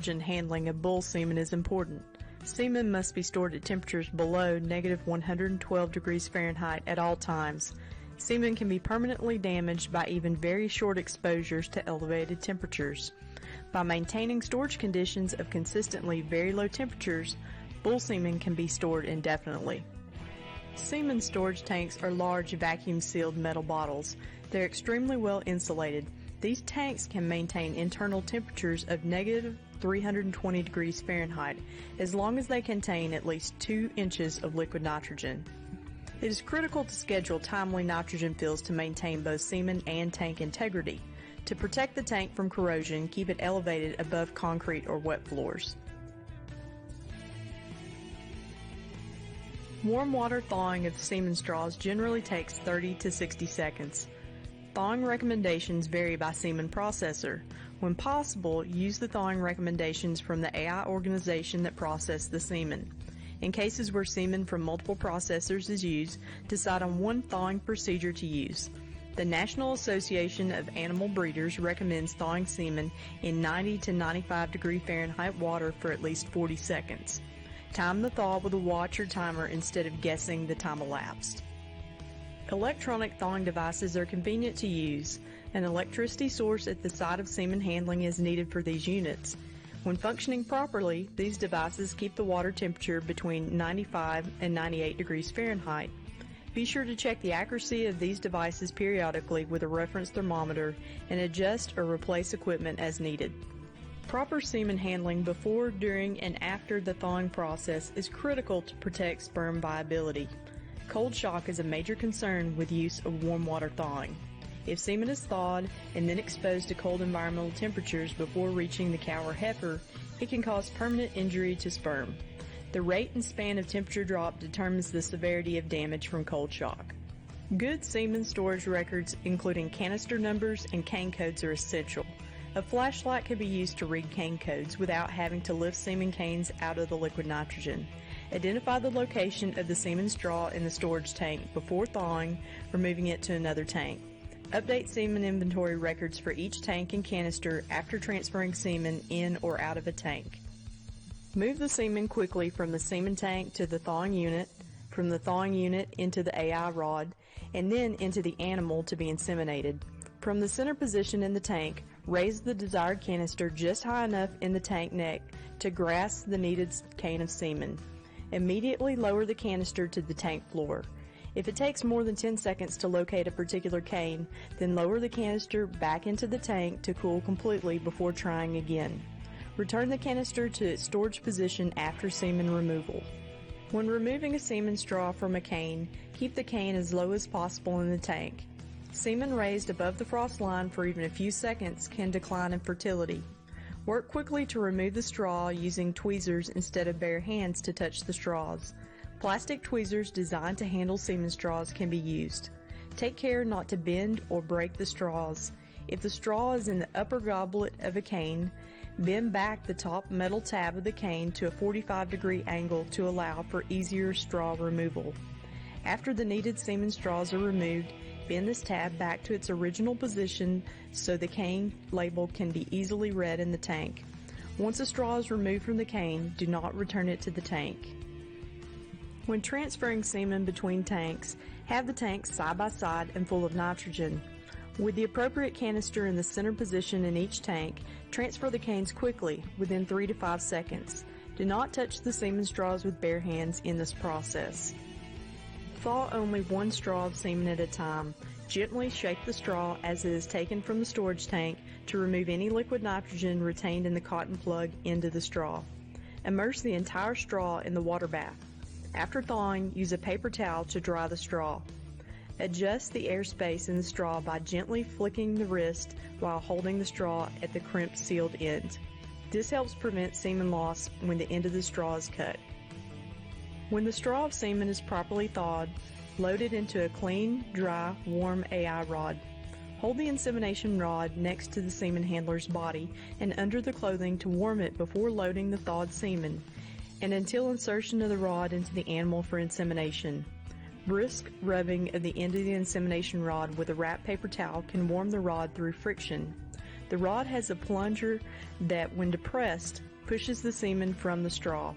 nitrogen handling of bull semen is important. Semen must be stored at temperatures below negative 112 degrees Fahrenheit at all times. Semen can be permanently damaged by even very short exposures to elevated temperatures. By maintaining storage conditions of consistently very low temperatures, bull semen can be stored indefinitely. Semen storage tanks are large vacuum-sealed metal bottles. They're extremely well insulated. These tanks can maintain internal temperatures of negative 320 degrees Fahrenheit as long as they contain at least 2 inches of liquid nitrogen. It is critical to schedule timely nitrogen fills to maintain both semen and tank integrity. To protect the tank from corrosion, keep it elevated above concrete or wet floors. Warm water thawing of semen straws generally takes 30 to 60 seconds. Thawing recommendations vary by semen processor. When possible, use the thawing recommendations from the AI organization that processed the semen. In cases where semen from multiple processors is used, decide on one thawing procedure to use. The National Association of Animal Breeders recommends thawing semen in 90 to 95 degree Fahrenheit water for at least 40 seconds. Time the thaw with a watch or timer instead of guessing the time elapsed. Electronic thawing devices are convenient to use. An electricity source at the site of semen handling is needed for these units. When functioning properly, these devices keep the water temperature between 95 and 98 degrees Fahrenheit. Be sure to check the accuracy of these devices periodically with a reference thermometer and adjust or replace equipment as needed. Proper semen handling before, during, and after the thawing process is critical to protect sperm viability. Cold shock is a major concern with use of warm water thawing. If semen is thawed and then exposed to cold environmental temperatures before reaching the cow or heifer, it can cause permanent injury to sperm. The rate and span of temperature drop determines the severity of damage from cold shock. Good semen storage records, including canister numbers and cane codes, are essential. A flashlight can be used to read cane codes without having to lift semen canes out of the liquid nitrogen. Identify the location of the semen straw in the storage tank before thawing, removing it to another tank. Update semen inventory records for each tank and canister after transferring semen in or out of a tank. Move the semen quickly from the semen tank to the thawing unit, from the thawing unit into the AI rod, and then into the animal to be inseminated. From the center position in the tank, raise the desired canister just high enough in the tank neck to grasp the needed cane of semen. Immediately lower the canister to the tank floor. If it takes more than 10 seconds to locate a particular cane, then lower the canister back into the tank to cool completely before trying again. Return the canister to its storage position after semen removal. When removing a semen straw from a cane, keep the cane as low as possible in the tank. Semen raised above the frost line for even a few seconds can decline in fertility. Work quickly to remove the straw using tweezers instead of bare hands to touch the straws. Plastic tweezers designed to handle semen straws can be used. Take care not to bend or break the straws. If the straw is in the upper goblet of a cane, bend back the top metal tab of the cane to a 45-degree angle to allow for easier straw removal. After the needed semen straws are removed, bend this tab back to its original position so the cane label can be easily read in the tank. Once a straw is removed from the cane, do not return it to the tank. When transferring semen between tanks, have the tanks side by side and full of nitrogen. With the appropriate canister in the center position in each tank, transfer the canes quickly, within 3 to 5 seconds. Do not touch the semen straws with bare hands in this process. Thaw only one straw of semen at a time. Gently shake the straw as it is taken from the storage tank to remove any liquid nitrogen retained in the cotton plug into the straw. Immerse the entire straw in the water bath. After thawing, use a paper towel to dry the straw. Adjust the airspace in the straw by gently flicking the wrist while holding the straw at the crimped sealed end. This helps prevent semen loss when the end of the straw is cut. When the straw of semen is properly thawed, load it into a clean, dry, warm AI rod. Hold the insemination rod next to the semen handler's body and under the clothing to warm it before loading the thawed semen, and until insertion of the rod into the animal for insemination. Brisk rubbing of the end of the insemination rod with a wrapped paper towel can warm the rod through friction. The rod has a plunger that, when depressed, pushes the semen from the straw.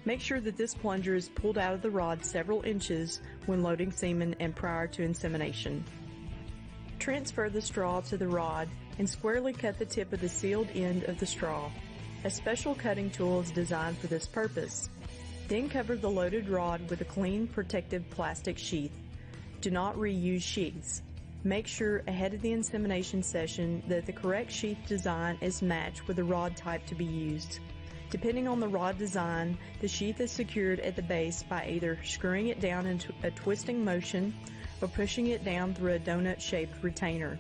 Make sure that this plunger is pulled out of the rod several inches when loading semen and prior to insemination. Transfer the straw to the rod and squarely cut the tip of the sealed end of the straw. A special cutting tool is designed for this purpose. Then cover the loaded rod with a clean, protective plastic sheath. Do not reuse sheaths. Make sure ahead of the insemination session that the correct sheath design is matched with the rod type to be used. Depending on the rod design, the sheath is secured at the base by either screwing it down into a twisting motion or pushing it down through a donut-shaped retainer.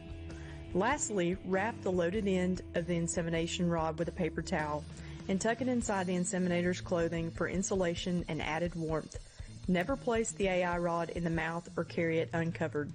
Lastly, wrap the loaded end of the insemination rod with a paper towel and tuck it inside the inseminator's clothing for insulation and added warmth. Never place the AI rod in the mouth or carry it uncovered.